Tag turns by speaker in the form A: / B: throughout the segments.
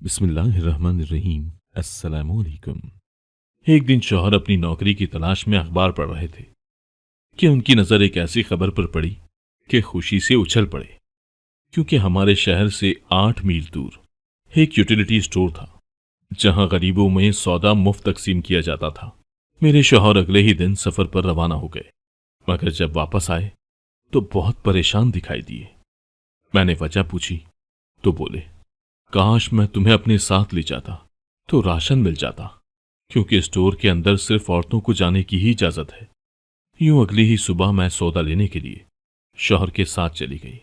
A: बिस्मिल्लाहिर्रहमानिर्रहीम। अस्सलामुअलैकुम। एक दिन शौहर अपनी नौकरी की तलाश में अखबार पढ़ रहे थे कि उनकी नज़र एक ऐसी खबर पर पड़ी कि खुशी से उछल पड़े, क्योंकि हमारे शहर से 8 मील दूर एक यूटिलिटी स्टोर था जहां गरीबों में सौदा मुफ्त तकसीम किया जाता था। मेरे शौहर अगले ही दिन सफ़र पर रवाना हो गए, मगर जब वापस आए तो बहुत परेशान दिखाई दिए। मैंने वजह पूछी तो बोले, काश मैं तुम्हें अपने साथ ले जाता तो राशन मिल जाता, क्योंकि स्टोर के अंदर सिर्फ औरतों को जाने की ही इजाजत है। यूं अगली ही सुबह मैं सौदा लेने के लिए शौहर के साथ चली गई,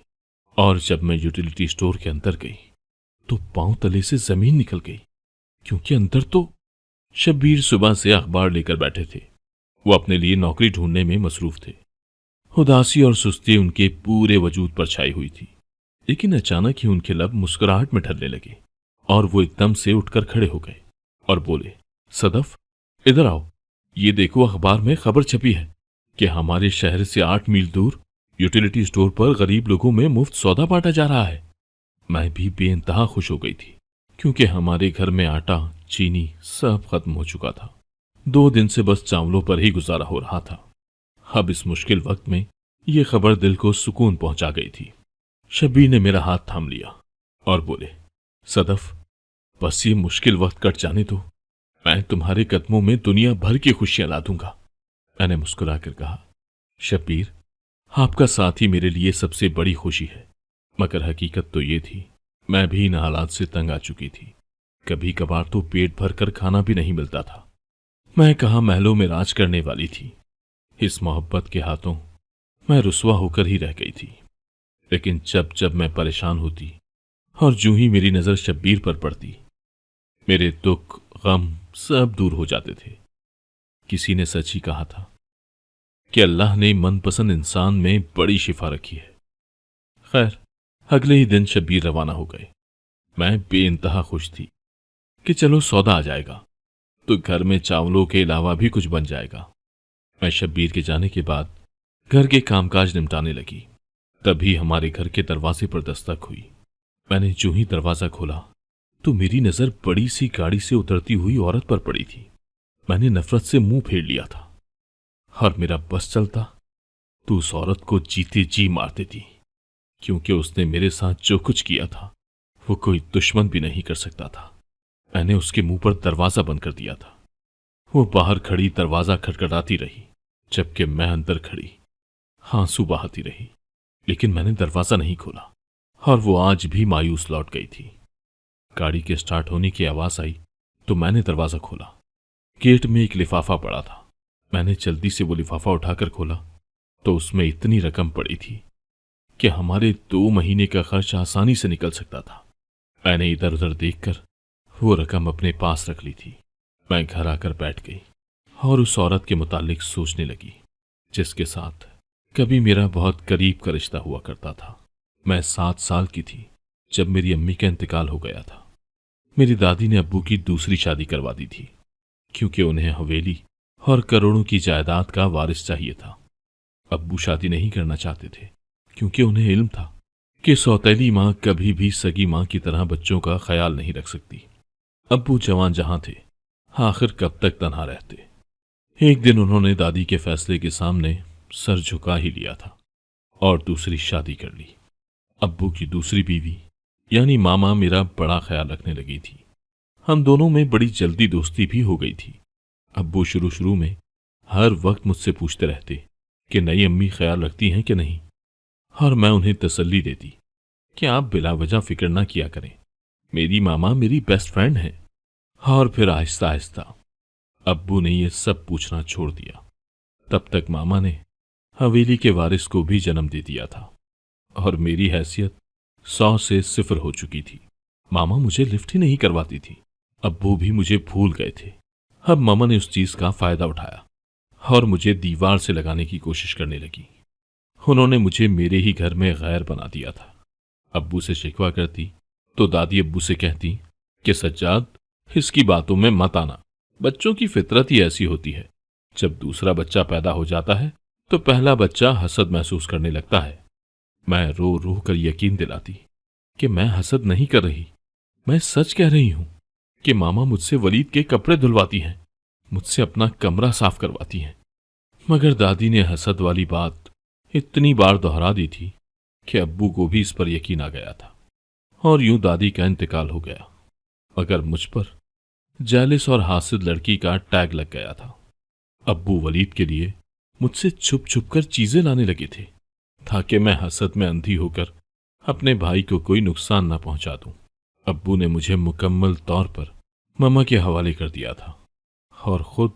A: और जब मैं यूटिलिटी स्टोर के अंदर गई तो पांव तले से जमीन निकल गई, क्योंकि अंदर तो शब्बीर सुबह से अखबार लेकर बैठे थे। वो अपने लिए नौकरी ढूंढने में मसरूफ थे। उदासी और सुस्ती उनके पूरे वजूद पर छाई हुई थी, लेकिन अचानक ही उनके लब मुस्कुराहट में ढलने लगे और वो एकदम से उठकर खड़े हो गए और बोले, सदफ, इधर आओ। ये देखो, अखबार में खबर छपी है कि हमारे शहर से 8 मील दूर यूटिलिटी स्टोर पर गरीब लोगों में मुफ्त सौदा बांटा जा रहा है। मैं भी बेइंतहा खुश हो गई थी, क्योंकि हमारे घर में आटा चीनी सब खत्म हो चुका था। 2 दिन से बस चावलों पर ही गुजारा हो रहा था। अब इस मुश्किल वक्त में ये खबर दिल को सुकून पहुंचा गई थी। शब्बीर ने मेरा हाथ थाम लिया और बोले, सदफ, बस ये मुश्किल वक्त कट जाने दो, मैं तुम्हारे कदमों में दुनिया भर की खुशियां ला दूंगा। मैंने मुस्कुराकर कहा, शब्बीर, आपका साथ ही मेरे लिए सबसे बड़ी खुशी है। मगर हकीकत तो ये थी, मैं भी इन हालात से तंग आ चुकी थी। कभी कभार तो पेट भर कर खाना भी नहीं मिलता था। मैं कहाँ महलों में राज करने वाली थी। इस मोहब्बत के हाथों मैं रुस्वा होकर ही रह गई थी। लेकिन जब जब मैं परेशान होती और जूं ही मेरी नजर शब्बीर पर पड़ती, मेरे दुख गम सब दूर हो जाते थे। किसी ने सच ही कहा था कि अल्लाह ने मनपसंद इंसान में बड़ी शिफा रखी है। खैर, अगले ही दिन शब्बीर रवाना हो गए। मैं बेइंतहा खुश थी कि चलो सौदा आ जाएगा तो घर में चावलों के अलावा भी कुछ बन जाएगा। मैं शब्बीर के जाने के बाद घर के कामकाज निपटाने लगी। तभी हमारे घर के दरवाजे पर दस्तक हुई। मैंने जो ही दरवाजा खोला तो मेरी नजर बड़ी सी गाड़ी से उतरती हुई औरत पर पड़ी थी। मैंने नफरत से मुंह फेर लिया था, और मेरा बस चलता तो उस औरत को जीते जी मार देती, क्योंकि उसने मेरे साथ जो कुछ किया था वो कोई दुश्मन भी नहीं कर सकता था। मैंने उसके मुंह पर दरवाजा बंद कर दिया था। वो बाहर खड़ी दरवाजा खटखटाती रही, जबकि मैं अंदर खड़ी आंसू बहाती रही। लेकिन मैंने दरवाजा नहीं खोला, और वो आज भी मायूस लौट गई थी। गाड़ी के स्टार्ट होने की आवाज आई तो मैंने दरवाजा खोला। गेट में एक लिफाफा पड़ा था। मैंने जल्दी से वो लिफाफा उठाकर खोला तो उसमें इतनी रकम पड़ी थी कि हमारे 2 महीने का खर्च आसानी से निकल सकता था। मैंने इधर उधर देखकर वो रकम अपने पास रख ली थी। मैं घर आकर बैठ गई और उस औरत के मुतालिक सोचने लगी, जिसके साथ कभी मेरा बहुत करीब का रिश्ता हुआ करता था। मैं 7 साल की थी जब मेरी अम्मी का इंतकाल हो गया था। मेरी दादी ने अब्बू की दूसरी शादी करवा दी थी, क्योंकि उन्हें हवेली और करोड़ों की जायदाद का वारिस चाहिए था। अब्बू शादी नहीं करना चाहते थे, क्योंकि उन्हें इल्म था कि सौतेली माँ कभी भी सगी माँ की तरह बच्चों का ख्याल नहीं रख सकती। अब्बू जवान जहां थे, आखिर कब तक तन्हा रहते। एक दिन उन्होंने दादी के फैसले के सामने सर झुका ही लिया था और दूसरी शादी कर ली। अब्बू की दूसरी बीवी यानी मामा मेरा बड़ा ख्याल रखने लगी थी। हम दोनों में बड़ी जल्दी दोस्ती भी हो गई थी। अब्बू शुरू शुरू में हर वक्त मुझसे पूछते रहते कि नई अम्मी ख्याल रखती हैं कि नहीं, और मैं उन्हें तसल्ली देती कि आप बिला वजह फिक्र ना किया करें, मेरी मामा मेरी बेस्ट फ्रेंड है। और फिर आहिस्ता आहिस्ता अब्बू ने यह सब पूछना छोड़ दिया। तब तक मामा ने हवेली के वारिस को भी जन्म दे दिया था, और मेरी हैसियत 100 से 0 हो चुकी थी। मामा मुझे लिफ्ट ही नहीं करवाती थी। अब्बू भी मुझे भूल गए थे। अब मामा ने उस चीज का फायदा उठाया और मुझे दीवार से लगाने की कोशिश करने लगी। उन्होंने मुझे मेरे ही घर में गैर बना दिया था। अब्बू से शिकवा करती तो दादी अब्बू से कहती कि सज्जाद, इसकी बातों में मत आना, बच्चों की फितरत ही ऐसी होती है। जब दूसरा बच्चा पैदा हो जाता है तो पहला बच्चा हसद महसूस करने लगता है। मैं रो रो कर यकीन दिलाती कि मैं हसद नहीं कर रही, मैं सच कह रही हूं कि मामा मुझसे वलीद के कपड़े धुलवाती हैं, मुझसे अपना कमरा साफ करवाती हैं। मगर दादी ने हसद वाली बात इतनी बार दोहरा दी थी कि अब्बू को भी इस पर यकीन आ गया था, और यूं दादी का इंतकाल हो गया। मगर मुझ पर जालिस और हासिद लड़की का टैग लग गया था। अब्बू वलीद के लिए मुझसे छुप छुप कर चीजें लाने लगे थे, ताकि मैं हसद में अंधी होकर अपने भाई को कोई नुकसान न पहुंचा दूं। अब्बू ने मुझे मुकम्मल तौर पर मम्मा के हवाले कर दिया था और खुद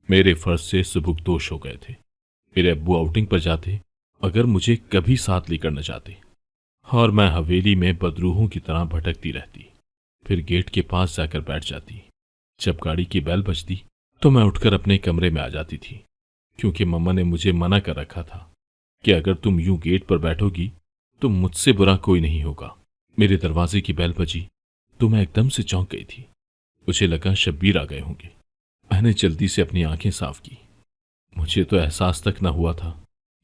A: मेरे फर्ज से सुबुकदोश हो गए थे। मेरे अब्बू आउटिंग पर जाते अगर मुझे कभी साथ लेकर न जाते, और मैं हवेली में बदरूहों की तरह भटकती रहती, फिर गेट के पास जाकर बैठ जाती। जब गाड़ी की बैल बजती तो मैं उठकर अपने कमरे में आ जाती थी, क्योंकि मम्मा ने मुझे मना कर रखा था कि अगर तुम यूं गेट पर बैठोगी तो मुझसे बुरा कोई नहीं होगा। मेरे दरवाजे की बैल बजी तो मैं एकदम से चौंक गई थी। मुझे लगा शब्बीर आ गए होंगे। मैंने जल्दी से अपनी आंखें साफ की। मुझे तो एहसास तक न हुआ था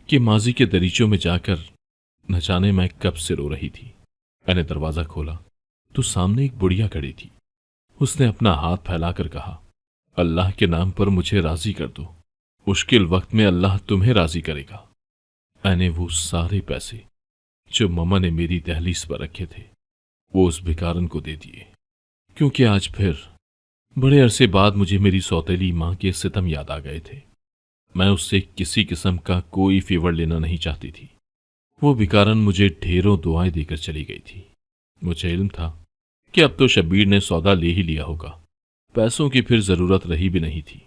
A: कि माजी के दरीचों में जाकर न जाने मैं कब से रो रही थी। मैंने दरवाजा खोला तो सामने एक बुढ़िया खड़ी थी। उसने अपना हाथ फैलाकर कहा, अल्लाह के नाम पर मुझे राजी कर दो, मुश्किल वक्त में अल्लाह तुम्हें राजी करेगा। मैंने वो सारे पैसे जो मम्मा ने मेरी दहलीज पर रखे थे वो उस भिखारन को दे दिए, क्योंकि आज फिर बड़े अरसे बाद मुझे मेरी सौतेली मां के सितम याद आ गए थे। मैं उससे किसी किस्म का कोई फेवर लेना नहीं चाहती थी। वो भिखारन मुझे ढेरों दुआएं देकर चली गई थी। मुझे इल्म था कि अब तो शब्बीर ने सौदा ले ही लिया होगा, पैसों की फिर जरूरत रही भी नहीं थी।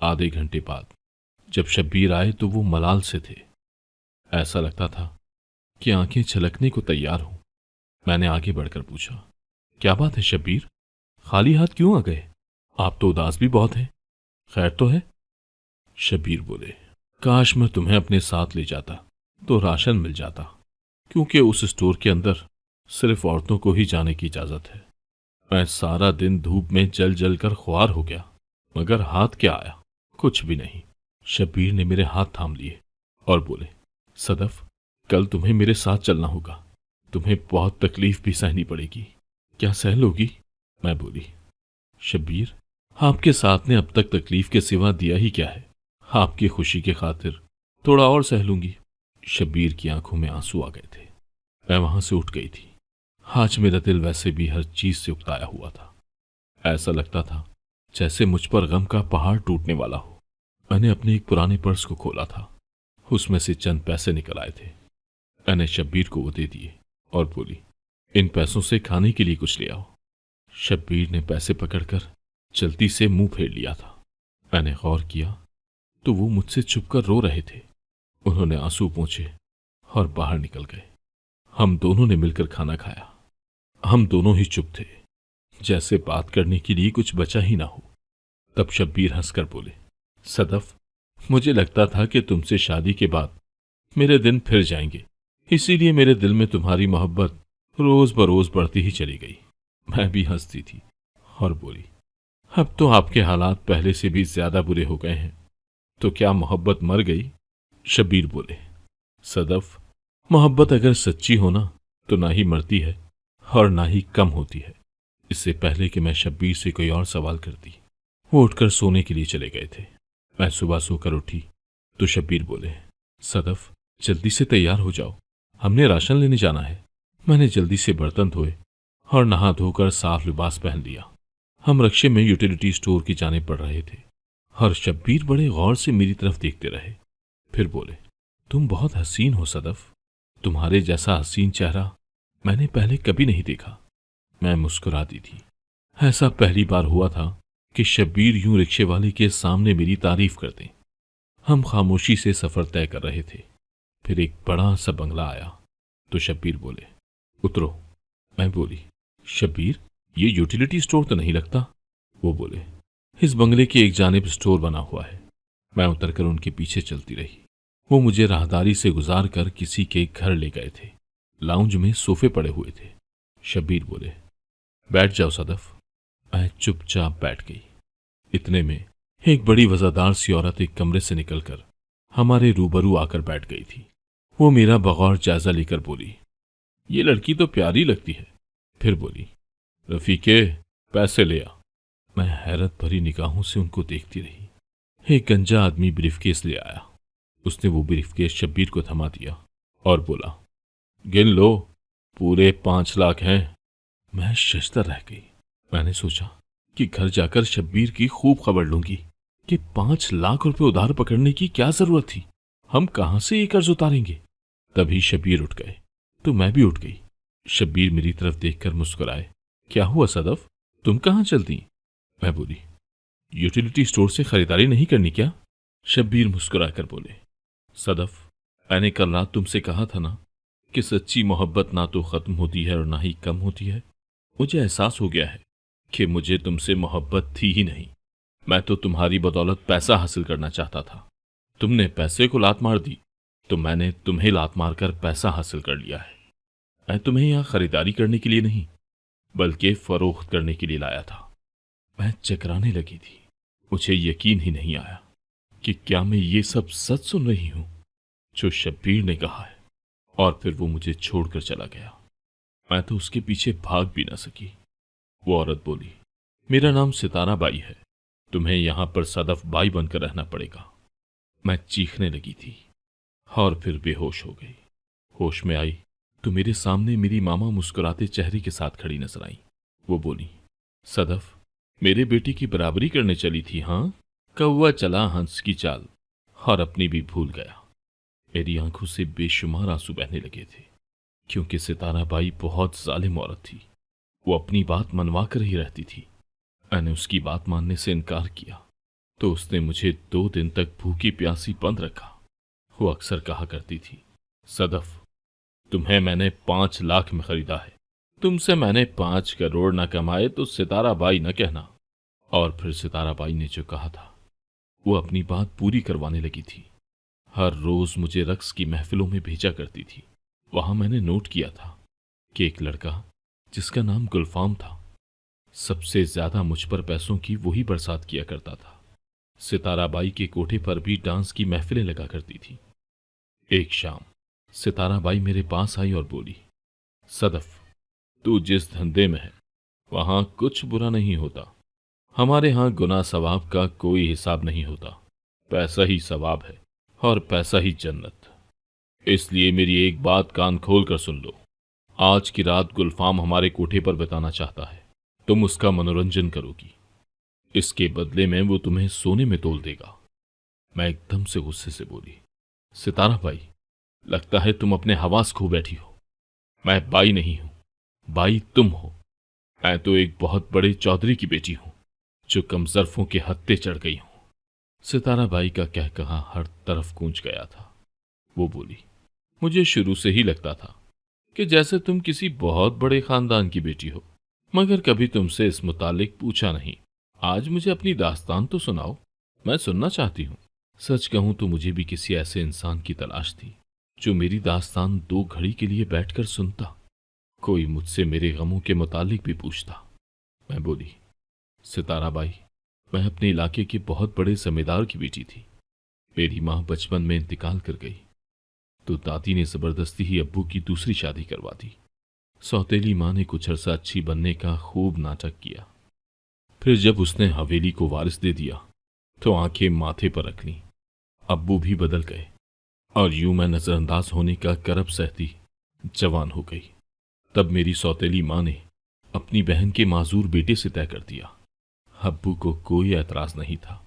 A: आधे घंटे बाद जब शब्बीर आए तो वो मलाल से थे। ऐसा लगता था कि आंखें छलकने को तैयार हों। मैंने आगे बढ़कर पूछा, क्या बात है शब्बीर, खाली हाथ क्यों आ गए? आप तो उदास भी बहुत हैं, खैर तो है? शब्बीर बोले, काश मैं तुम्हें अपने साथ ले जाता तो राशन मिल जाता, क्योंकि उस स्टोर के अंदर सिर्फ औरतों को ही जाने की इजाजत है। मैं सारा दिन धूप में जल जल कर ख्वार हो गया, मगर हाथ क्या आया, कुछ भी नहीं। शब्बीर ने मेरे हाथ थाम लिए और बोले, सदफ, कल तुम्हें मेरे साथ चलना होगा। तुम्हें बहुत तकलीफ भी सहनी पड़ेगी, क्या सह लोगी? मैं बोली, शब्बीर, आपके साथ ने अब तक तकलीफ के सिवा दिया ही क्या है? आपकी खुशी के खातिर थोड़ा और सह लूंगी। शब्बीर की आंखों में आंसू आ गए थे। मैं वहां से उठ गई थी। आज मेरा दिल वैसे भी हर चीज से उकताया हुआ था। ऐसा लगता था जैसे मुझ पर गम का पहाड़ टूटने वाला हो। मैंने अपने एक पुराने पर्स को खोला था, उसमें से चंद पैसे निकल आए थे। मैंने शब्बीर को वो दे दिए और बोली, इन पैसों से खाने के लिए कुछ ले आओ। शब्बीर ने पैसे पकड़कर जल्दी से मुंह फेर लिया था। मैंने गौर किया तो वो मुझसे छुपकर रो रहे थे। उन्होंने आंसू पोंछे और बाहर निकल गए। हम दोनों ने मिलकर खाना खाया। हम दोनों ही चुप थे, जैसे बात करने के लिए कुछ बचा ही ना हो। तब शब्बीर हंसकर बोले, सदफ, मुझे लगता था कि तुमसे शादी के बाद मेरे दिन फिर जाएंगे, इसीलिए मेरे दिल में तुम्हारी मोहब्बत रोज बरोज बढ़ती ही चली गई। मैं भी हंसती थी और बोली, अब तो आपके हालात पहले से भी ज्यादा बुरे हो गए हैं, तो क्या मोहब्बत मर गई? शब्बीर बोले, सदफ, मोहब्बत अगर सच्ची हो ना तो ना ही मरती है और ना ही कम होती है। इससे पहले कि मैं शब्बीर से कोई और सवाल करती, वो उठकर सोने के लिए चले गए थे। मैं सुबह सोकर उठी तो शब्बीर बोले, सदफ, जल्दी से तैयार हो जाओ, हमने राशन लेने जाना है। मैंने जल्दी से बर्तन धोए और नहा धोकर साफ लिबास पहन लिया। हम रक्शे में यूटिलिटी स्टोर की जाने पड़ रहे थे और शब्बीर बड़े गौर से मेरी तरफ देखते रहे। फिर बोले, तुम बहुत हसीन हो सदफ, तुम्हारे जैसा हसीन चेहरा मैंने पहले कभी नहीं देखा। मैं मुस्कुरा दी थी। ऐसा पहली बार हुआ था कि शब्बीर यूं रिक्शे वाले के सामने मेरी तारीफ करते। हम खामोशी से सफर तय कर रहे थे। फिर एक बड़ा सा बंगला आया तो शब्बीर बोले, उतरो। मैं बोली, शब्बीर, ये यूटिलिटी स्टोर तो नहीं लगता। वो बोले, इस बंगले की एक जानिब स्टोर बना हुआ है। मैं उतरकर उनके पीछे चलती रही। वो मुझे राहदारी से गुजार कर किसी के घर ले गए थे। लाउंज में सोफे पड़े हुए थे। शब्बीर बोले, बैठ जाओ सदफ। मैं चुपचाप बैठ गई। इतने में एक बड़ी वजादार सी औरत एक कमरे से निकलकर हमारे रूबरू आकर बैठ गई थी। वो मेरा बगौर जायजा लेकर बोली, ये लड़की तो प्यारी लगती है। फिर बोली, रफीके, पैसे ले आ। मैं हैरत भरी निगाहों से उनको देखती रही। एक गंजा आदमी ब्रीफकेस ले आया। उसने वो ब्रीफकेस शब्बीर को थमा दिया और बोला, गिन लो, पूरे 5 लाख हैं। मैं शशतर रह गई। मैंने सोचा कि घर जाकर शब्बीर की खूब खबर लूंगी कि 5 लाख रुपए उधार पकड़ने की क्या जरूरत थी। हम कहां से ये कर्ज उतारेंगे। तभी शब्बीर उठ गए तो मैं भी उठ गई। शब्बीर मेरी तरफ देखकर मुस्कुराए। क्या हुआ सदफ, तुम कहां चलती? मैं बोली, यूटिलिटी स्टोर से खरीदारी नहीं करनी क्या? शब्बीर मुस्कुराकर बोले, सदफ, मैंने कल रात तुमसे कहा था ना कि सच्ची मोहब्बत ना तो खत्म होती है और ना ही कम होती है। मुझे एहसास हो गया है कि मुझे तुमसे मोहब्बत थी ही नहीं। मैं तो तुम्हारी बदौलत पैसा हासिल करना चाहता था। तुमने पैसे को लात मार दी तो मैंने तुम्हें लात मारकर पैसा हासिल कर लिया है। मैं तुम्हें यहां खरीदारी करने के लिए नहीं बल्कि फरोख्त करने के लिए लाया था। मैं चकराने लगी थी। मुझे यकीन ही नहीं आया कि क्या मैं ये सब सच सुन रही हूं जो शब्बीर ने कहा है। और फिर वो मुझे छोड़कर चला गया। मैं तो उसके पीछे भाग भी ना सकी। वो औरत बोली, मेरा नाम सितारा बाई है, तुम्हें यहां पर सदफ बाई बनकर रहना पड़ेगा। मैं चीखने लगी थी और फिर बेहोश हो गई। होश में आई तो मेरे सामने मेरी मामा मुस्कुराते चेहरे के साथ खड़ी नजर आई। वो बोली, सदफ, मेरे बेटी की बराबरी करने चली थी हाँ? कौवा चला हंस की चाल और अपनी भी भूल गया। मेरी आंखों से बेशुमार आंसू बहने लगे थे क्योंकि सितारा बाई बहुत जालिम औरत थी। वो अपनी बात मनवा कर ही रहती थी। मैंने उसकी बात मानने से इनकार किया तो उसने मुझे 2 दिन तक भूखी प्यासी बंद रखा। वो अक्सर कहा करती थी, सदफ, तुम्हें मैंने 5 लाख में खरीदा है। तुमसे मैंने 5 करोड़ न कमाए तो सितारा बाई न कहना। और फिर सितारा बाई ने जो कहा था वो अपनी बात पूरी करवाने लगी थी। हर रोज मुझे रक्स की महफिलों में भेजा करती थी। वहां मैंने नोट किया था कि एक लड़का जिसका नाम गुलफाम था, सबसे ज्यादा मुझ पर पैसों की वही बरसात किया करता था। सितारा बाई के कोठे पर भी डांस की महफिलें लगा करती थी। एक शाम सितारा बाई मेरे पास आई और बोली, सदफ, तू जिस धंधे में है वहां कुछ बुरा नहीं होता। हमारे यहां गुनाह सवाब का कोई हिसाब नहीं होता। पैसा ही सवाब है और पैसा ही जन्नत। इसलिए मेरी एक बात कान खोल कर सुन लो। आज की रात गुलफाम हमारे कोठे पर बिताना चाहता है। तुम उसका मनोरंजन करोगी। इसके बदले में वो तुम्हें सोने में तोल देगा। मैं एकदम से गुस्से से बोली, सितारा बाई, लगता है तुम अपने हवास खो बैठी हो। मैं बाई नहीं हूं, बाई तुम हो। मैं तो एक बहुत बड़े चौधरी की बेटी हूं जो कमजरफों के हत्थे चढ़ गई हूं। सितारा बाई का कह कहा हर तरफ गूंज गया था। वो बोली, मुझे शुरू से ही लगता था कि जैसे तुम किसी बहुत बड़े खानदान की बेटी हो, मगर कभी तुमसे इस मुतालिक पूछा नहीं। आज मुझे अपनी दास्तान तो सुनाओ, मैं सुनना चाहती हूँ। सच कहूं तो मुझे भी किसी ऐसे इंसान की तलाश थी जो मेरी दास्तान 2 घड़ी के लिए बैठकर सुनता। कोई मुझसे मेरे गमों के मुतालिक भी पूछता। मैं बोली, सितारा बाई, मैं अपने इलाके के बहुत बड़े जमींदार की बेटी थी। मेरी माँ बचपन में इंतकाल कर गई तो दादी ने जबरदस्ती ही अब्बू की दूसरी शादी करवा दी। सौतेली माँ ने कुछ अरसा अच्छी बनने का खूब नाटक किया। फिर जब उसने हवेली को वारिस दे दिया तो आंखें माथे पर रख लीं। अब्बू भी बदल गए और यूं मैं नजरअंदाज होने का करब सहती जवान हो गई। तब मेरी सौतेली माँ ने अपनी बहन के माजूर बेटे से तय कर दिया। अब्बू को कोई एतराज नहीं था,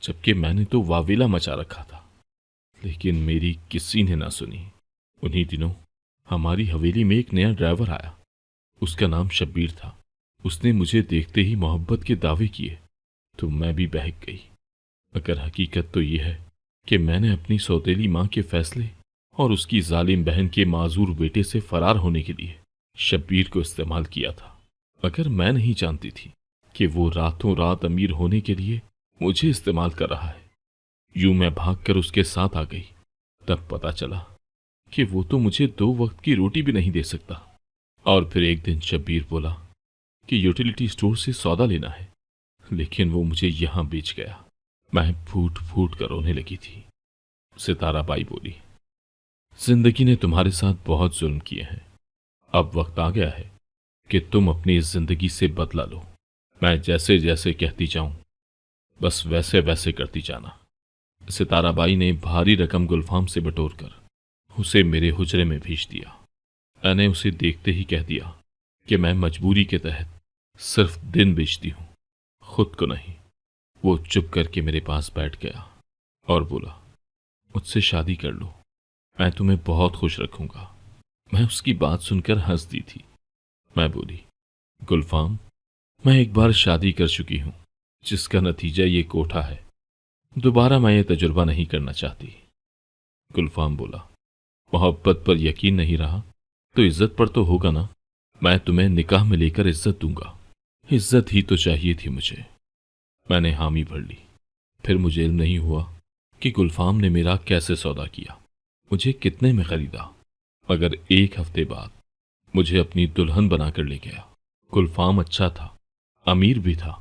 A: जबकि मैंने तो वावेला मचा रखा था, लेकिन मेरी किसी ने ना सुनी। उन्हीं दिनों हमारी हवेली में एक नया ड्राइवर आया। उसका नाम शब्बीर था। उसने मुझे देखते ही मोहब्बत के दावे किए तो मैं भी बहक गई। मगर हकीकत तो यह है कि मैंने अपनी सौतेली माँ के फैसले और उसकी जालिम बहन के माजूर बेटे से फरार होने के लिए शब्बीर को इस्तेमाल किया था। मगर मैं नहीं जानती थी कि वो रातों रात अमीर होने के लिए मुझे इस्तेमाल कर रहा है। यूं मैं भागकर उसके साथ आ गई। तब पता चला कि वो तो मुझे 2 वक्त की रोटी भी नहीं दे सकता। और फिर एक दिन शब्बीर बोला कि यूटिलिटी स्टोर से सौदा लेना है, लेकिन वो मुझे यहां बेच गया। मैं फूट फूट कर रोने लगी थी। सितारा बाई बोली, जिंदगी ने तुम्हारे साथ बहुत जुल्म किए हैं। अब वक्त आ गया है कि तुम अपनी इस जिंदगी से बदला लो। मैं जैसे जैसे कहती जाऊं बस वैसे वैसे करती जाना। सिताराबाई ने भारी रकम गुलफाम से बटोरकर उसे मेरे हुजरे में भेज दिया। मैंने उसे देखते ही कह दिया कि मैं मजबूरी के तहत सिर्फ दिन बेचती हूं, खुद को नहीं। वो चुप करके मेरे पास बैठ गया और बोला, मुझसे शादी कर लो, मैं तुम्हें बहुत खुश रखूंगा। मैं उसकी बात सुनकर हंस दी थी। मैं बोली, गुलफाम, मैं एक बार शादी कर चुकी हूं, जिसका नतीजा ये कोठा है। दोबारा मैं ये तजुर्बा नहीं करना चाहती। गुलफाम बोला, मोहब्बत पर यकीन नहीं रहा तो इज्जत पर तो होगा ना। मैं तुम्हें निकाह में लेकर इज्जत दूंगा। इज्जत ही तो चाहिए थी मुझे। मैंने हामी भर ली। फिर मुझे इल्म नहीं हुआ कि गुलफाम ने मेरा कैसे सौदा किया, मुझे कितने में खरीदा। मगर 1 हफ्ते बाद मुझे अपनी दुल्हन बनाकर ले गया। गुलफाम अच्छा था, अमीर भी था,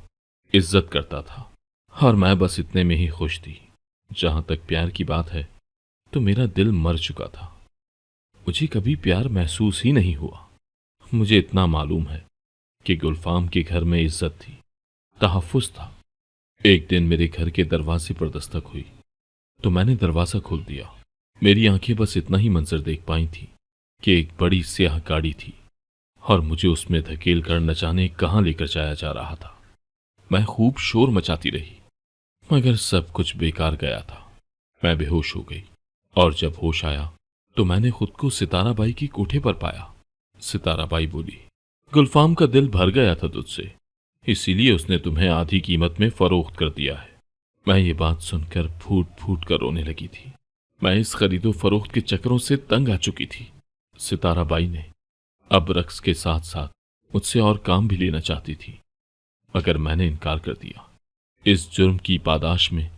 A: इज्जत करता था, और मैं बस इतने में ही खुश थी। जहां तक प्यार की बात है तो मेरा दिल मर चुका था। मुझे कभी प्यार महसूस ही नहीं हुआ। मुझे इतना मालूम है कि गुलफाम के घर में इज्जत थी, तहफ्फुज़ था। एक दिन मेरे घर के दरवाजे पर दस्तक हुई तो मैंने दरवाज़ा खोल दिया। मेरी आंखें बस इतना ही मंजर देख पाई थी कि एक बड़ी स्याह गाड़ी थी और मुझे उसमें धकेल कर न जाने कहाँ लेकर जाया जा रहा था। मैं खूब शोर मचाती रही, मगर सब कुछ बेकार गया था। मैं बेहोश हो गई और जब होश आया तो मैंने खुद को सिताराबाई की कोठे पर पाया। सिताराबाई बोली, गुलफाम का दिल भर गया था तुझसे, इसीलिए उसने तुम्हें आधी कीमत में फरोख्त कर दिया है। मैं ये बात सुनकर फूट फूट कर रोने लगी थी। मैं इस खरीदो फरोख्त के चक्करों से तंग आ चुकी थी। सिताराबाई ने अब रक्स के साथ साथ मुझसे और काम भी लेना चाहती थी, मगर मैंने इनकार कर दिया। इस जुर्म की पादाश में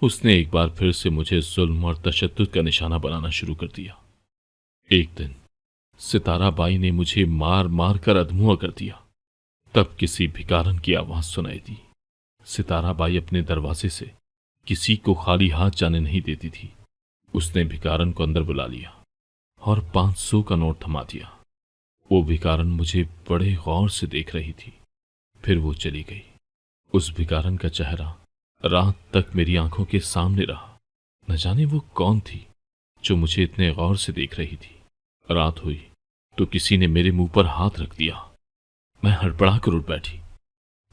A: उसने एक बार फिर से मुझे जुल्म और तशद्दुद का निशाना बनाना शुरू कर दिया। एक दिन सिताराबाई ने मुझे मार मार कर अधमुआ कर दिया। तब किसी भिखारन की आवाज सुनाई दी। सिताराबाई अपने दरवाजे से किसी को खाली हाथ जाने नहीं देती थी। उसने भिखारन को अंदर बुला लिया और 500 का नोट थमा दिया। वो भिखारन मुझे बड़े गौर से देख रही थी। फिर वो चली गई। उस भिखारन का चेहरा रात तक मेरी आंखों के सामने रहा। न जाने वो कौन थी जो मुझे इतने गौर से देख रही थी। रात हुई तो किसी ने मेरे मुंह पर हाथ रख दिया। मैं हड़बड़ा कर उठ बैठी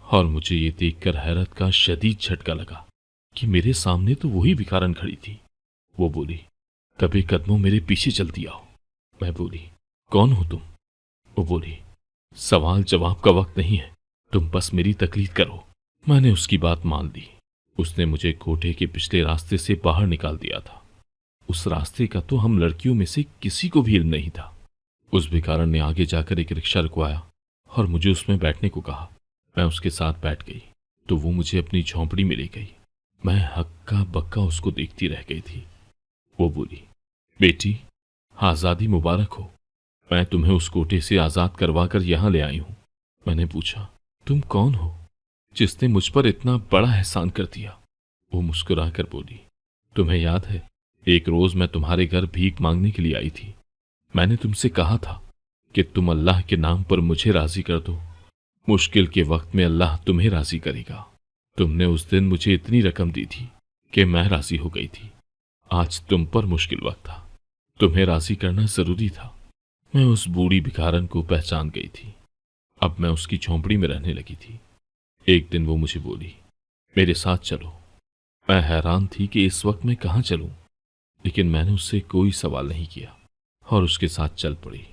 A: और मुझे ये देखकर हैरत का शदीद झटका लगा कि मेरे सामने तो वही भिखारन खड़ी थी। वो बोली, कभी कदमों मेरे पीछे चलती आओ। मैं बोली, कौन हो तुम? वो बोली, सवाल जवाब का वक्त नहीं है, तुम बस मेरी तकलीफ करो। मैंने उसकी बात मान ली। उसने मुझे कोठे के पिछले रास्ते से बाहर निकाल दिया था। उस रास्ते का तो हम लड़कियों में से किसी को भी इल्म नहीं था। उस भिखारन ने आगे जाकर एक रिक्शा रुकवाया और मुझे उसमें बैठने को कहा। मैं उसके साथ बैठ गई तो वो मुझे अपनी झोंपड़ी में ले गई। मैं हक्का बक्का उसको देखती रह गई थी। वो बोली, बेटी, आज़ादी मुबारक हो। मैं तुम्हें उस कोठे से आज़ाद करवा कर यहां ले आई हूं। मैंने पूछा, तुम कौन हो जिसने मुझ पर इतना बड़ा एहसान कर दिया? वो मुस्कुरा कर बोली, तुम्हें याद है एक रोज मैं तुम्हारे घर भीख मांगने के लिए आई थी। मैंने तुमसे कहा था कि तुम अल्लाह के नाम पर मुझे राजी कर दो, मुश्किल के वक्त में अल्लाह तुम्हें राजी करेगा। तुमने उस दिन मुझे इतनी रकम दी थी कि मैं राजी हो गई थी। आज तुम पर मुश्किल वक्त था, तुम्हें राजी करना जरूरी था। मैं उस बूढ़ी भिखारन को पहचान गई थी। अब मैं उसकी झोंपड़ी में रहने लगी थी। एक दिन वो मुझे बोली, मेरे साथ चलो। मैं हैरान थी कि इस वक्त मैं कहाँ चलूं, लेकिन मैंने उससे कोई सवाल नहीं किया और उसके साथ चल पड़ी।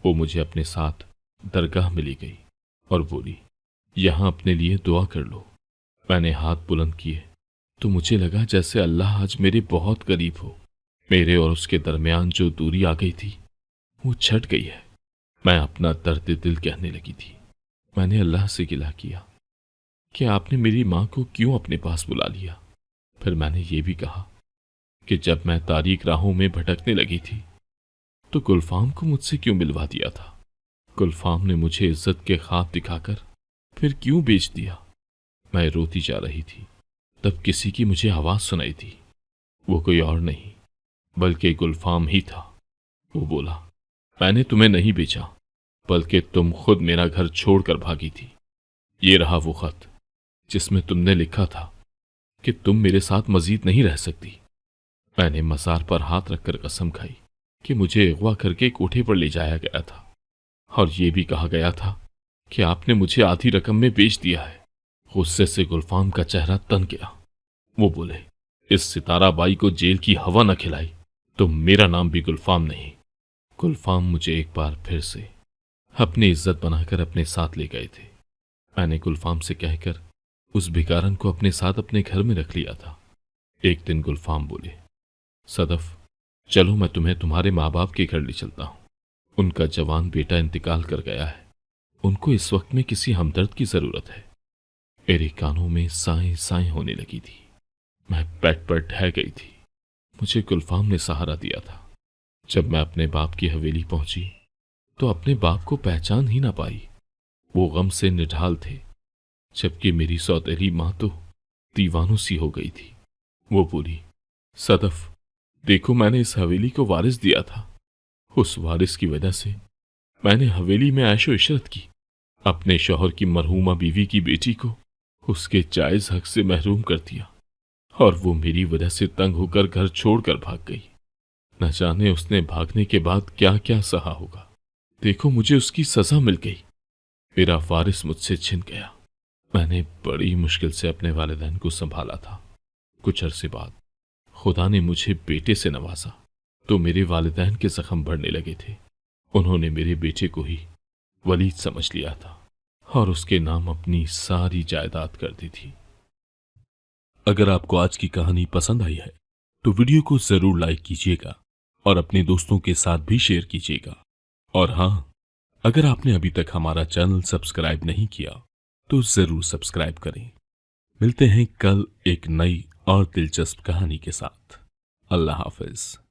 A: वो मुझे अपने साथ दरगाह में ले गई और बोली, यहां अपने लिए दुआ कर लो। मैंने हाथ बुलंद किए तो मुझे लगा जैसे अल्लाह आज मेरे बहुत करीब हो। मेरे और उसके दरमियान जो दूरी आ गई थी वो छट गई है। मैं अपना दर्द दिल कहने लगी थी। मैंने अल्लाह से गिला किया कि आपने मेरी मां को क्यों अपने पास बुला लिया। फिर मैंने ये भी कहा कि जब मैं तारीक राहों में भटकने लगी थी तो गुलफाम को मुझसे क्यों मिलवा दिया था। गुलफाम ने मुझे इज्जत के ख्वाब दिखाकर फिर क्यों बेच दिया। मैं रोती जा रही थी, तब किसी की मुझे आवाज सुनाई थी। वो कोई और नहीं बल्कि गुलफाम ही था। वो बोला, मैंने तुम्हें नहीं बेचा, बल्कि तुम खुद मेरा घर छोड़कर भागी थी। ये रहा वो खत जिसमें तुमने लिखा था कि तुम मेरे साथ मजीद नहीं रह सकती। मैंने मजार पर हाथ रखकर कसम खाई कि मुझे अगवा करके कोठे पर ले जाया गया था और ये भी कहा गया था कि आपने मुझे आधी रकम में बेच दिया है। गुस्से से गुलफाम का चेहरा तन गया। वो बोले, इस सितारा बाई को जेल की हवा न खिलाई तो मेरा नाम भी गुलफाम नहीं। गुलफाम मुझे एक बार फिर से अपनी इज्जत बनाकर अपने साथ ले गए थे। मैंने गुलफाम से कहकर उस भिखारन को अपने साथ अपने घर में रख लिया था। एक दिन गुलफाम बोले, सदफ चलो मैं तुम्हें तुम्हारे माँ बाप के घर ले चलता हूं। उनका जवान बेटा इंतकाल कर गया है। उनको इस वक्त में किसी हमदर्द की जरूरत है। मेरे कानों में साएं साएं होने लगी थी। मैं बेड पर ढह गई थी। मुझे गुलफाम ने सहारा दिया था। जब मैं अपने बाप की हवेली पहुंची तो अपने बाप को पहचान ही ना पाई। वो गम से निढाल थे, जबकि मेरी सौतेली मां तो दीवानों सी हो गई थी। वो बोली, सदफ देखो मैंने इस हवेली को वारिस दिया था। उस वारिस की वजह से मैंने हवेली में ऐशो इशरत की। अपने शौहर की मरहूमा बीवी की बेटी को उसके जायज हक से महरूम कर दिया और वो मेरी वजह से तंग होकर घर छोड़कर भाग गई। न जाने उसने भागने के बाद क्या क्या सहा होगा। देखो मुझे उसकी सजा मिल गई। मेरा वारिस मुझसे छिन गया। मैंने बड़ी मुश्किल से अपने वालिदैन को संभाला था। कुछ अरसे बाद खुदा ने मुझे बेटे से नवाजा तो मेरे वालिदैन के जख्म बढ़ने लगे थे। उन्होंने मेरे बेटे को ही वलीद समझ लिया था और उसके नाम अपनी सारी जायदाद कर दी थी। अगर आपको आज की कहानी पसंद आई है तो वीडियो को जरूर लाइक कीजिएगा और अपने दोस्तों के साथ भी शेयर कीजिएगा। और हाँ, अगर आपने अभी तक हमारा चैनल सब्सक्राइब नहीं किया तो जरूर सब्सक्राइब करें। मिलते हैं कल एक नई और दिलचस्प कहानी के साथ। अल्लाह हाफिज।